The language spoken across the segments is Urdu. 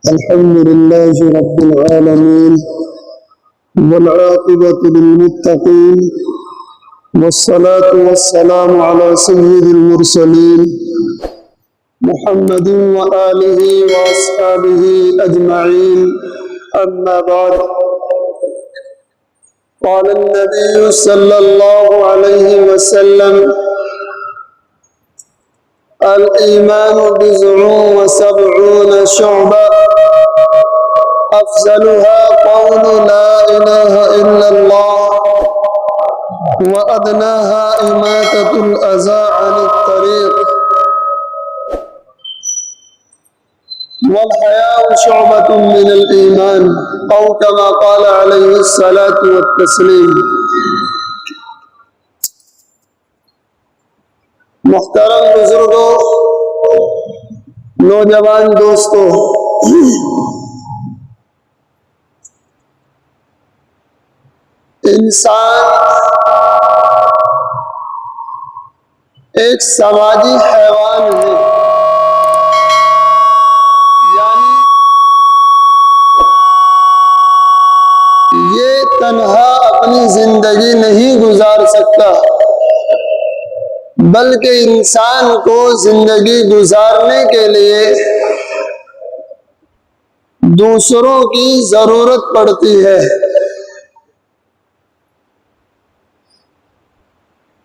الحمد لله رب العالمين والعاقبة للمتقين والصلاة والسلام على سيد المرسلين محمد وآله وأصحابه أجمعين. أما بعد، قال النبي صلى الله عليه وسلم: الإيمان بضع وسبعون شعبة أفضلها قول لا إله إلا الله وأدناها إماتة الأذى عن الطريق والحياء شعبة من الإيمان أو كما قال عليه الصلاة والتسليم. محترم بزرگوں، نوجوان دوستوں، انسان ایک سماجی حیوان ہے، یعنی یہ تنہا اپنی زندگی نہیں گزار سکتا، بلکہ انسان کو زندگی گزارنے کے لیے دوسروں کی ضرورت پڑتی ہے.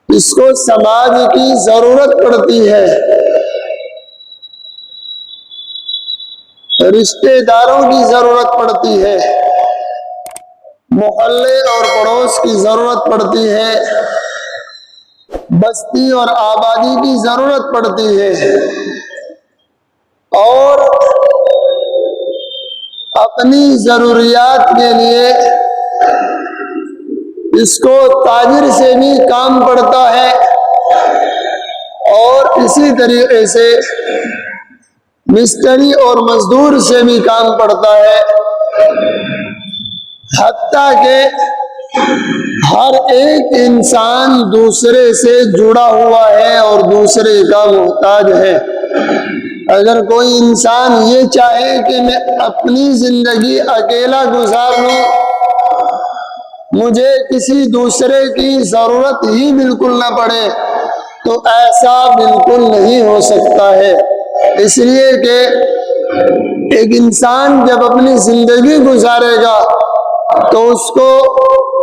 اس کو سماج کی ضرورت پڑتی ہے، رشتہ داروں کی ضرورت پڑتی ہے، محلے اور پڑوس کی ضرورت پڑتی ہے، بستی اور آبادی کی ضرورت پڑتی ہے، اور اپنی ضروریات کے لیے اس کو تاجر سے بھی کام پڑتا ہے، اور اسی طریقے سے مستری اور مزدور سے بھی کام پڑتا ہے، حتیٰ کہ ہر ایک انسان دوسرے سے جڑا ہوا ہے اور دوسرے کا محتاج ہے. اگر کوئی انسان یہ چاہے کہ میں اپنی زندگی اکیلا گزار لوں، مجھے کسی دوسرے کی ضرورت ہی بالکل نہ پڑے، تو ایسا بالکل نہیں ہو سکتا ہے. اس لیے کہ ایک انسان جب اپنی زندگی گزارے گا تو اس کو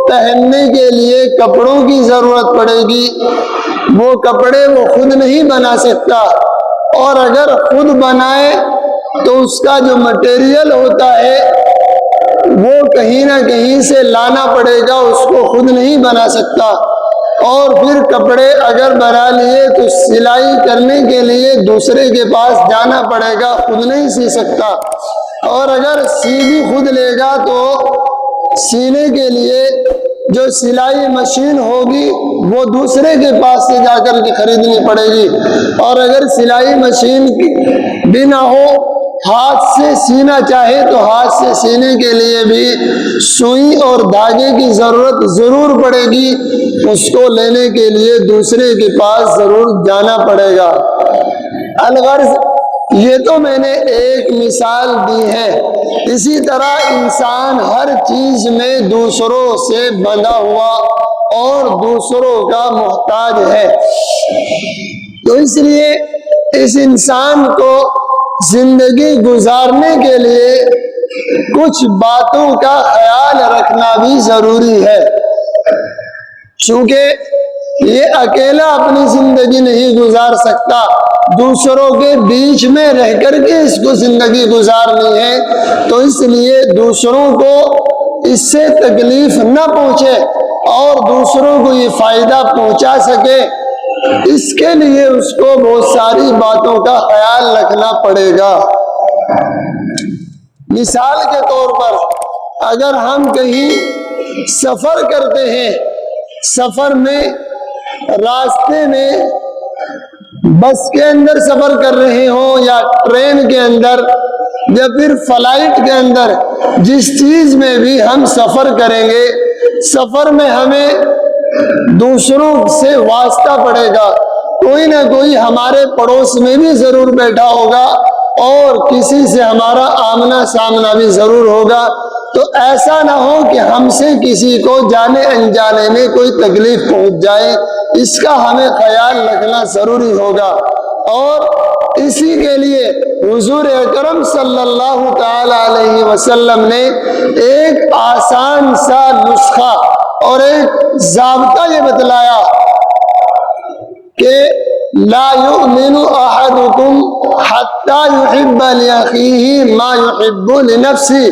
پہننے کے لیے کپڑوں کی ضرورت پڑے گی. وہ کپڑے وہ خود نہیں بنا سکتا، اور اگر خود بنائے تو اس کا جو مٹیریل ہوتا ہے وہ کہیں نہ کہیں سے لانا پڑے گا، اس کو خود نہیں بنا سکتا. اور پھر کپڑے اگر بنا لیے تو سلائی کرنے کے لیے دوسرے کے پاس جانا پڑے گا، خود نہیں سی سکتا. اور اگر سی بھی خود لے گا تو سینے کے لیے جو سلائی مشین ہوگی وہ دوسرے کے پاس سے جا کر کے خریدنی پڑے گی. اور اگر سلائی مشین بھی نہ ہو، ہاتھ سے سینا چاہے تو ہاتھ سے سینے کے لیے بھی سوئی اور دھاگے کی ضرورت ضرور پڑے گی، اس کو لینے کے لیے دوسرے کے پاس ضرور جانا پڑے گا. الغرض یہ تو میں نے ایک مثال دی ہے. اسی طرح انسان ہر چیز میں دوسروں سے بندھا ہوا اور دوسروں کا محتاج ہے. تو اس لیے اس انسان کو زندگی گزارنے کے لیے کچھ باتوں کا خیال رکھنا بھی ضروری ہے، چونکہ یہ اکیلا اپنی زندگی نہیں گزار سکتا، دوسروں کے بیچ میں رہ کر کے اس کو زندگی گزارنی ہے. تو اس لیے دوسروں کو اس سے تکلیف نہ پہنچے اور دوسروں کو یہ فائدہ پہنچا سکے، اس کے لیے اس کو بہت ساری باتوں کا خیال رکھنا پڑے گا. مثال کے طور پر اگر ہم کہیں سفر کرتے ہیں، سفر میں راستے میں بس کے اندر سفر کر رہے ہوں یا ٹرین کے اندر یا پھر فلائٹ کے اندر، جس چیز میں بھی ہم سفر کریں گے، سفر میں ہمیں دوسروں سے واسطہ پڑے گا. کوئی نہ کوئی ہمارے پڑوس میں بھی ضرور بیٹھا ہوگا اور کسی سے ہمارا آمنا سامنا بھی ضرور ہوگا، تو ایسا نہ ہو کہ ہم سے کسی کو جانے انجانے میں کوئی تکلیف پہنچ جائے، اس کا ہمیں خیال رکھنا ضروری ہوگا۔ اور اسی کے لیے حضور اکرم صلی اللہ تعالی علیہ وسلم نے ایک آسان سا نسخہ اور ایک ضابطہ یہ بتلایا کہ لا یؤمن احدکم حتی یحب لأخیہ ما یحب لنفسہ،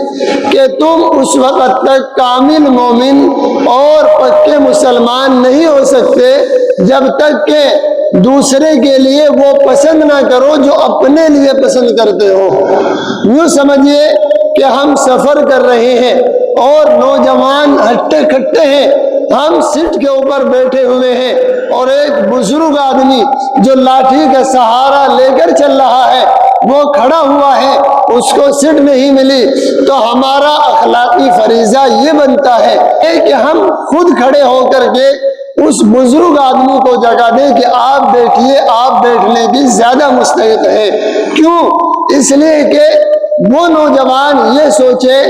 کہ تم اس وقت تک کامل مومن اور پکے مسلمان نہیں ہو سکتے جب تک کہ دوسرے کے لیے وہ پسند نہ کرو جو اپنے لیے پسند کرتے ہو۔ یوں سمجھیے کہ ہم سفر کر رہے ہیں اور نوجوان ہٹے کھٹے ہیں، ہم سیٹ کے اوپر بیٹھے ہوئے ہیں اور ایک بزرگ آدمی جو لاٹھی کا سہارا لے کر چل رہا ہے وہ کھڑا ہوا ہے، اس کو سیٹ نہیں ملی، تو ہمارا اخلاقی فریضہ یہ بنتا ہے کہ ہم خود کھڑے ہو کر کے اس بزرگ آدمی کو جگہ دیں کہ آپ بیٹھیے، آپ بیٹھنے کی زیادہ مستحق ہے۔ کیوں؟ اس لیے کہ وہ نوجوان یہ سوچے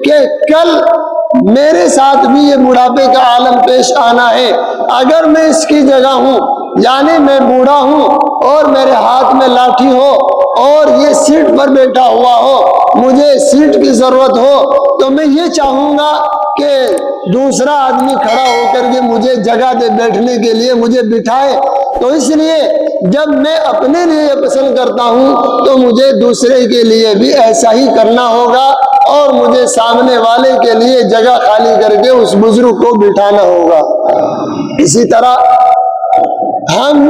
کہ کل میرے ساتھ بھی یہ بڑھاپے کا عالم پیش آنا ہے، اگر میں اس کی جگہ ہوں، یعنی میں بوڑھا ہوں اور میرے ہاتھ میں لاٹھی ہو اور یہ سیٹ پر بیٹھا ہوا ہو، مجھے سیٹ کی ضرورت ہو، تو میں یہ چاہوں گا کہ دوسرا آدمی کھڑا ہو کر کے مجھے جگہ دے بیٹھنے کے لیے، مجھے بٹھائے۔ تو اس لیے جب میں اپنے لیے پسند کرتا ہوں تو مجھے دوسرے کے لیے بھی ایسا ہی کرنا ہوگا، اور مجھے سامنے والے کے لیے جگہ خالی کر کے اس بزرگ کو بٹھانا ہوگا۔ اسی طرح ہم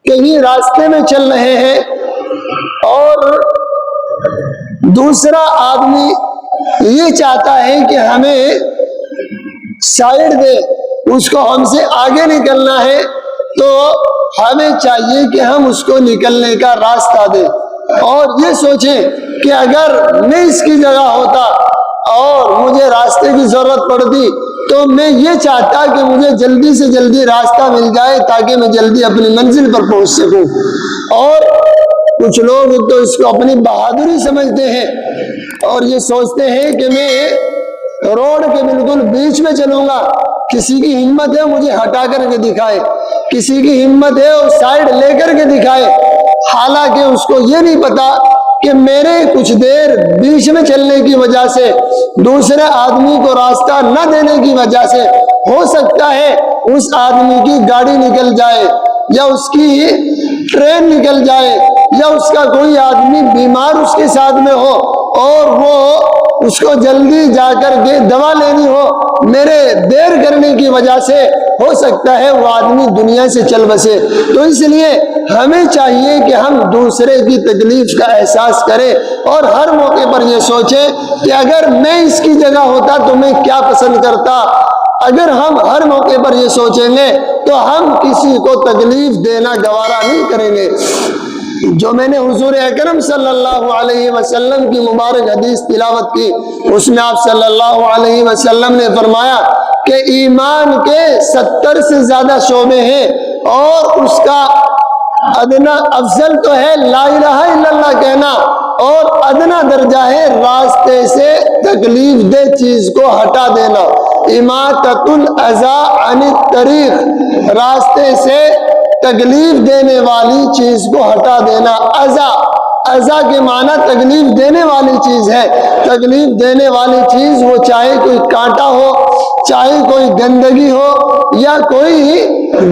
کہیں راستے میں چل رہے ہیں اور دوسرا آدمی یہ چاہتا ہے کہ ہمیں سائڈ دے، اس کو ہم سے آگے نکلنا ہے، تو ہمیں چاہیے کہ ہم اس کو نکلنے کا راستہ دیں، اور یہ سوچیں کہ اگر میں اس کی جگہ ہوتا اور مجھے راستے کی ضرورت پڑتی تو میں یہ چاہتا کہ مجھے جلدی سے جلدی راستہ مل جائے تاکہ میں جلدی اپنی منزل پر پہنچ سکوں۔ اور کچھ لوگ تو اس کو اپنی بہادری سمجھتے ہیں اور یہ سوچتے ہیں کہ میں روڈ کے بالکل بیچ میں چلوں گا، کسی کی ہمت ہے مجھے ہٹا کر کے دکھائے، کسی کی ہمت ہے وہ سائڈ لے کر کے دکھائے، حالانکہ اس کو یہ نہیں پتا کہ میرے کچھ دیر بیچ میں چلنے کی وجہ سے، دوسرے آدمی کو راستہ نہ دینے کی وجہ سے ہو سکتا ہے اس آدمی کی گاڑی نکل جائے، یا اس کی ٹرین نکل جائے، یا اس کا کوئی آدمی بیمار اس کے ساتھ میں ہو اور وہ اس کو جلدی جا کر کے دوا لینی ہو، میرے دیر کرنے کی وجہ سے ہو سکتا ہے وہ آدمی دنیا سے چل بسے۔ تو اس لیے ہمیں چاہیے کہ ہم دوسرے کی تکلیف کا احساس کریں اور ہر موقع پر یہ سوچیں کہ اگر میں اس کی جگہ ہوتا تو میں کیا پسند کرتا۔ اگر ہم ہر موقع پر یہ سوچیں گے تو ہم کسی کو تکلیف دینا گوارا نہیں کریں گے۔ جو میں نے حضور اکرم صلی اللہ علیہ وسلم کی مبارک حدیث تلاوت کی، اس میں آپ صلی اللہ علیہ وسلم نے فرمایا کہ ایمان کے 70 سے زیادہ شعبے ہیں، اور اس کا ادنا افضل تو ہے لا الہ الا اللہ کہنا، اور ادنا درجہ ہے راستے سے تکلیف دہ چیز کو ہٹا دینا، اماطۃ الاذی عن الطریق، راستے سے تکلیف دینے والی چیز کو ہٹا دینا۔ اذا کے معنی تکلیف دینے والی چیز ہے، تکلیف دینے والی چیز وہ چاہے کوئی کانٹا ہو، چاہے کوئی گندگی ہو، یا کوئی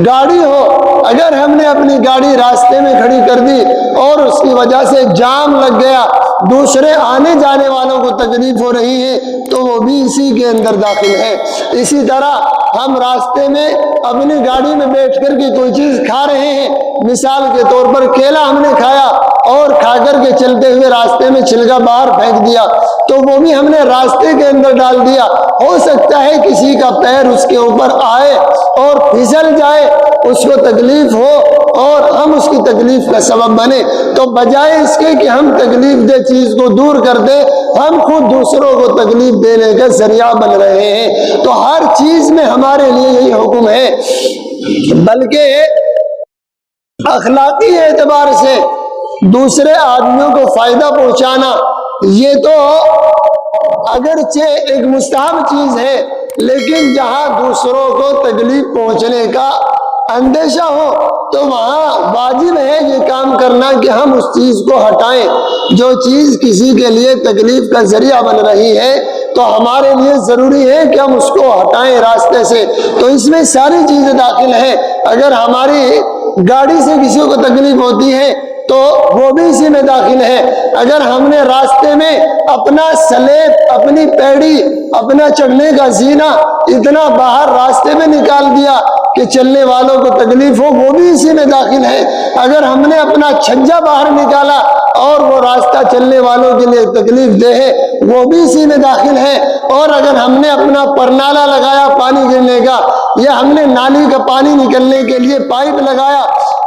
گاڑی ہو، اگر ہم نے اپنی گاڑی راستے میں کھڑی کر دی اور اس کی وجہ سے جام لگ گیا، دوسرے آنے جانے والوں کو تکلیف ہو رہی ہے، تو وہ بھی اسی کے اندر داخل ہے۔ اسی طرح ہم راستے میں اپنی گاڑی میں بیٹھ کر کے کوئی چیز کھا رہے ہیں، مثال کے طور پر کیلا ہم نے کھایا اور کھا کر کے چلتے ہوئے راستے میں چھلکا باہر پھینک دیا، تو وہ بھی ہم نے راستے کے اندر ڈال دیا، ہو سکتا ہے کسی کا پیر اس کے اوپر آئے اور پھسل جائے، اس کو تکلیف ہو اور ہم اس کی تکلیف کا سبب بنے، تو بجائے اس کے کہ ہم تکلیف دہ چیز کو دور کر دیں، ہم خود دوسروں کو تکلیف دینے کا ذریعہ بن رہے ہیں۔ تو ہر چیز میں ہمارے لیے یہی حکم ہے، بلکہ اخلاقی اعتبار سے دوسرے آدمیوں کو فائدہ پہنچانا یہ تو اگرچہ ایک مستحب چیز ہے، لیکن جہاں دوسروں کو تکلیف پہنچنے کا اندیشہ ہو تو وہاں واجب ہے یہ کام کرنا کہ ہم اس چیز کو ہٹائیں۔ جو چیز کسی کے لیے تکلیف کا ذریعہ بن رہی ہے تو ہمارے لیے ضروری ہے کہ ہم اس کو ہٹائیں راستے سے۔ تو اس میں ساری چیزیں داخل ہیں۔ اگر ہماری گاڑی سے کسی کو تکلیف ہوتی ہے تو وہ بھی اسی میں داخل ہے۔ اگر ہم نے راستے میں اپنا سلیب، اپنی پیڑی، اپنا چڑھنے کا زینہ اتنا باہر راستے میں نکال دیا کہ چلنے والوں کو تکلیف ہو، وہ بھی اسی میں داخل ہے۔ اگر ہم نے اپنا چھجا باہر نکالا اور وہ راستہ چلنے والوں کے لیے تکلیف دہ ہے، وہ بھی اسی میں داخل ہے۔ اور اگر ہم نے اپنا پرنالا لگایا پانی گرنے کا، یا ہم نے نالی کا پانی نکلنے کے لیے پائپ لگایا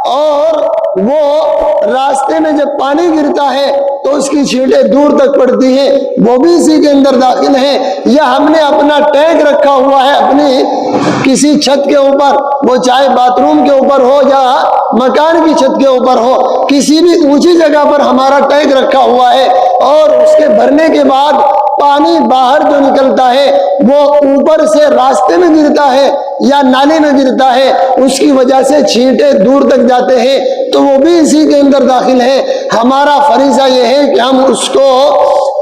اور وہ راستے میں جب پانی گرتا ہے تو اس کی چھینٹیں دور تک پڑتی ہیں، وہ بھی اسی کے اندر داخل ہیں۔ یا ہم نے اپنا ٹینک رکھا ہوا ہے اپنی کسی چھت کے اوپر، وہ چاہے باتھ روم کے اوپر ہو یا مکان کی چھت کے اوپر ہو، کسی بھی اونچی جگہ پر ہمارا ٹینک رکھا ہوا ہے اور اس کے بھرنے کے بعد پانی باہر جو نکلتا ہے وہ اوپر سے راستے میں گرتا ہے یا نالے میں گرتا ہے، اس کی وجہ سے چھینٹے دور تک جاتے ہیں، تو وہ بھی اسی کے اندر داخل ہے۔ ہمارا فریضہ یہ ہے کہ ہم اس کو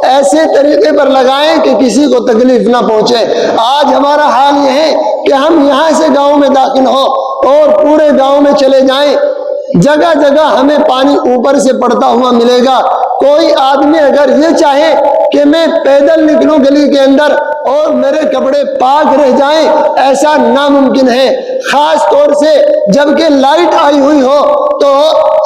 ایسے طریقے پر لگائیں کہ کسی کو تکلیف نہ پہنچے۔ آج ہمارا حال یہ ہے کہ ہم یہاں سے گاؤں میں داخل ہوں اور پورے گاؤں میں چلے جائیں، جگہ جگہ ہمیں پانی اوپر سے پڑتا ہوا ملے گا۔ کوئی آدمی اگر یہ چاہے کہ میں پیدل نکلوں گلی کے اندر اور میرے کپڑے پاک رہ جائیں، ایسا ناممکن ہے، خاص طور سے جبکہ لائٹ آئی ہوئی ہو تو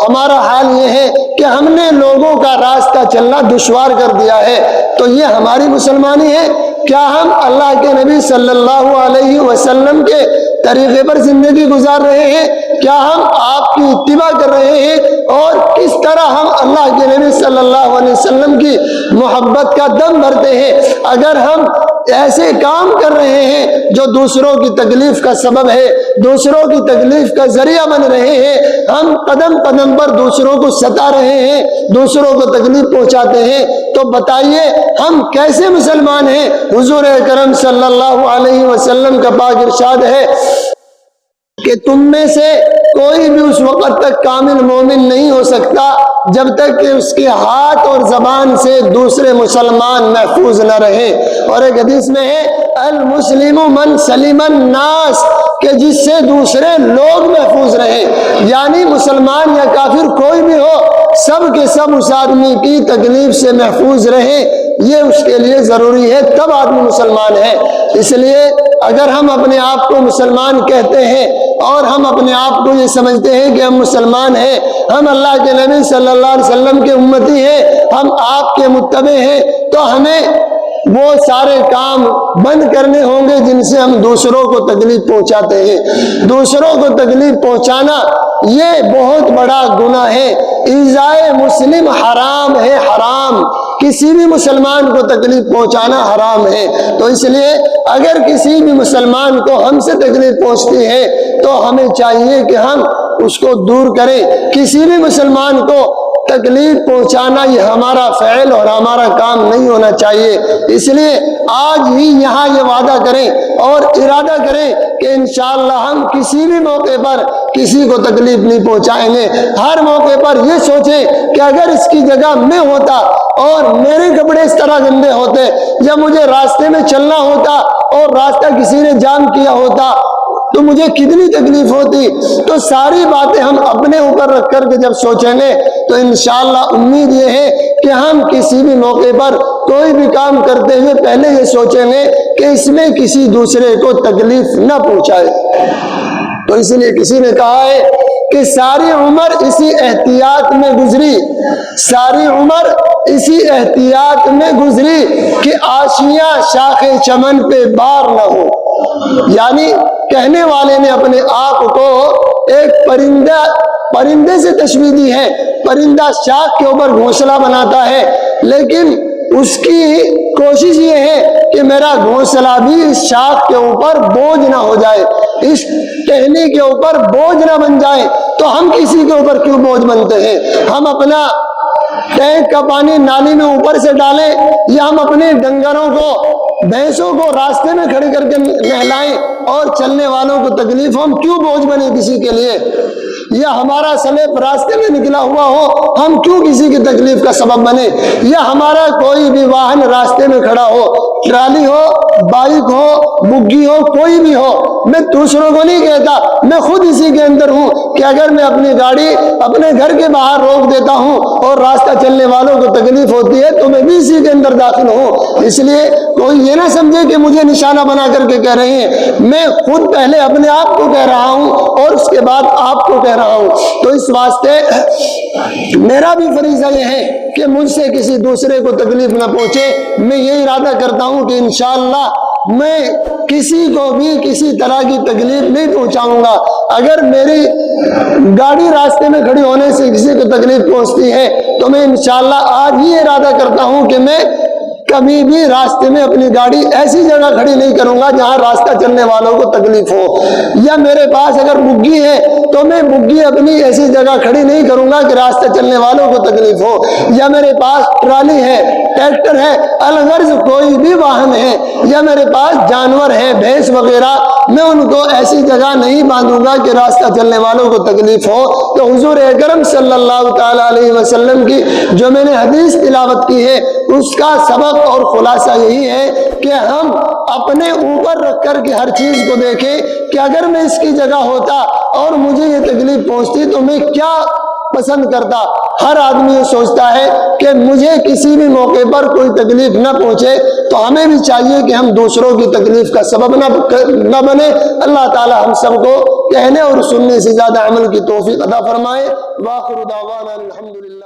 ہمارا حال یہ ہے کہ ہم نے لوگوں کا راستہ چلنا دشوار کر دیا ہے۔ تو یہ ہماری مسلمانی ہے۔ کیا ہم اللہ کے نبی صلی اللہ علیہ وسلم کے طریقے پر زندگی گزار رہے ہیں؟ کیا ہم آپ کی اتباع کر رہے ہیں؟ اور کس طرح ہم اللہ کے نبی صلی اللہ علیہ وسلم کی محبت کا دم بھرتے ہیں؟ اگر ہم ایسے کام کر رہے ہیں جو دوسروں کی تکلیف کا سبب ہے، دوسروں کی تکلیف کا ذریعہ بن رہے ہیں، ہم قدم قدم پر دوسروں کو ستا رہے ہیں، دوسروں کو تکلیف پہنچاتے ہیں، تو بتائیے ہم کیسے مسلمان ہیں؟ حضور اکرم صلی اللہ علیہ وسلم کا پاک ارشاد ہے کہ تم میں سے کوئی بھی اس وقت تک کامل مومن نہیں ہو سکتا جب تک کہ اس کے ہاتھ اور زبان سے دوسرے مسلمان محفوظ نہ رہے۔ اور ایک حدیث میں ہے المسلم من سلم الناس، کہ جس سے دوسرے لوگ محفوظ رہے، یعنی مسلمان یا کافر کوئی بھی ہو، سب کے سب اس آدمی کی تکلیف سے محفوظ رہے، یہ اس کے لیے ضروری ہے، تب آدمی مسلمان ہے۔ اس لیے اگر ہم اپنے آپ کو مسلمان کہتے ہیں اور ہم اپنے آپ کو یہ سمجھتے ہیں کہ ہم مسلمان ہیں، ہم اللہ کے نبی صلی اللہ علیہ وسلم کے امتی ہیں، ہم آپ کے متبع ہیں، تو ہمیں وہ سارے کام بند کرنے ہوں گے جن سے ہم دوسروں کو تکلیف پہنچاتے ہیں۔ دوسروں کو تکلیف پہنچانا یہ بہت بڑا گناہ ہے۔ ایذائے مسلم حرام ہے، حرام، کسی بھی مسلمان کو تکلیف پہنچانا حرام ہے۔ تو اس لیے اگر کسی بھی مسلمان کو ہم سے تکلیف پہنچتی ہے تو ہمیں چاہیے کہ ہم اس کو دور کریں۔ کسی بھی مسلمان کو تکلیف پہنچانا یہ ہمارا فعل اور ہمارا کام نہیں ہونا چاہیے۔ اس لیے آج ہی یہاں یہ وعدہ کریں اور ارادہ کریں کہ انشاءاللہ ہم کسی بھی موقع پر کسی کو تکلیف نہیں پہنچائیں گے۔ ہر موقع پر یہ سوچیں کہ اگر اس کی جگہ میں ہوتا اور میرے کپڑے اس طرح گندے ہوتے، یا مجھے راستے میں چلنا ہوتا اور راستہ کسی نے جام کیا ہوتا تو مجھے کتنی تکلیف ہوتی۔ تو ساری باتیں ہم اپنے اوپر رکھ کر کے جب سوچیں گے تو انشاءاللہ امید یہ ہے کہ ہم کسی بھی موقع پر کوئی بھی کام کرتے ہوئے پہلے یہ سوچیں گے کہ اس میں کسی دوسرے کو تکلیف نہ پہنچائے۔ تو اس لیے کسی نے کہا ہے کہ ساری عمر اسی احتیاط میں گزری، ساری عمر اسی احتیاط میں گزری کہ آشیاں شاخ چمن پہ بار نہ ہو۔ یعنی کہنے والے نے اپنے آپ کو ایک پرندے سے تشبیہ دی ہے۔ پرندہ شاخ کے اوپر گھونسلہ بناتا ہے، لیکن اس کی کوشش یہ ہے کہ میرا گھونسلہ بھی اس شاخ کے اوپر بوجھ نہ ہو جائے، اس ٹہنی کے اوپر بوجھ نہ بن جائے۔ تو ہم کسی کے اوپر کیوں بوجھ بنتے ہیں؟ ہم اپنا ٹینک کا پانی نالی میں اوپر سے ڈالیں، یا ہم اپنے ڈنگروں کو، بھینسوں کو راستے میں کھڑے کر کے نہلائیں اور چلنے والوں کو تکلیف ہو؟ ہم کیوں بوجھ بنے کسی کے لیے؟ یا ہمارا سلیب راستے میں نکلا ہوا ہو، ہم کیوں کسی کی تکلیف کا سبب بنے؟ یا ہمارا کوئی بھی واہن راستے میں کھڑا ہو، ٹرالی ہو، بائک ہو، بگی ہو، کوئی بھی ہو، میں دوسروں کو نہیں کہتا، میں خود اسی کے اندر ہوں کہ اگر میں اپنی گاڑی اپنے گھر کے باہر روک دیتا ہوں اور راستہ چلنے والوں کو تکلیف ہوتی ہے تو میں بھی اسی کے اندر داخل ہوں۔ اس لیے کوئی یہ نہ سمجھے کہ مجھے نشانہ بنا کر کے کہہ رہے ہیں، میں خود پہلے اپنے آپ کو کہہ رہا ہوں اور اس کے بعد آپ کو کہہ رہا ہوں۔ تو اس واسطے میرا بھی فریضہ یہ ہے کہ مجھ سے کسی دوسرے کو تکلیف نہ پہنچے۔ میں یہ ارادہ کرتا ہوں کہ انشاءاللہ میں کسی کو بھی کسی طرح کی تکلیف نہیں پہنچاؤں گا۔ اگر میری گاڑی راستے میں کھڑی ہونے سے کسی کو تکلیف پہنچتی ہے تو میں انشاءاللہ آج ہی ارادہ کرتا ہوں کہ میں کبھی بھی راستے میں اپنی گاڑی ایسی جگہ کھڑی نہیں کروں گا جہاں راستہ چلنے والوں کو تکلیف ہو۔ یا میرے پاس اگر بگی ہے تو میں بگی اپنی ایسی جگہ کھڑی نہیں کروں گا کہ راستہ چلنے والوں کو تکلیف ہو۔ یا میرے پاس ٹرالی ہے، ٹریکٹر ہے، الغرض کوئی بھی واہن ہے، یا میرے پاس جانور ہے، بھینس وغیرہ، میں ان کو ایسی جگہ نہیں باندھوں گا کہ راستہ چلنے والوں کو تکلیف ہو۔ تو حضور اکرم صلی اللہ تعالی علیہ وسلم کی جو میں نے حدیث تلاوت کی ہے اس کا سبق اور خلاصہ یہی ہے کہ ہم اپنے اوپر رکھ کر کے ہر چیز کو دیکھیں کہ اگر میں اس کی جگہ ہوتا اور مجھے یہ تکلیف پہنچتی تو میں کیا پسند کرتا۔ ہر آدمی یہ سوچتا ہے کہ مجھے کسی بھی موقع پر کوئی تکلیف نہ پہنچے، تو ہمیں بھی چاہیے کہ ہم دوسروں کی تکلیف کا سبب نہ بنے۔ اللہ تعالی ہم سب کو کہنے اور سننے سے زیادہ عمل کی توفیق عطا فرمائے۔ وآخر دعوانا الحمدللہ۔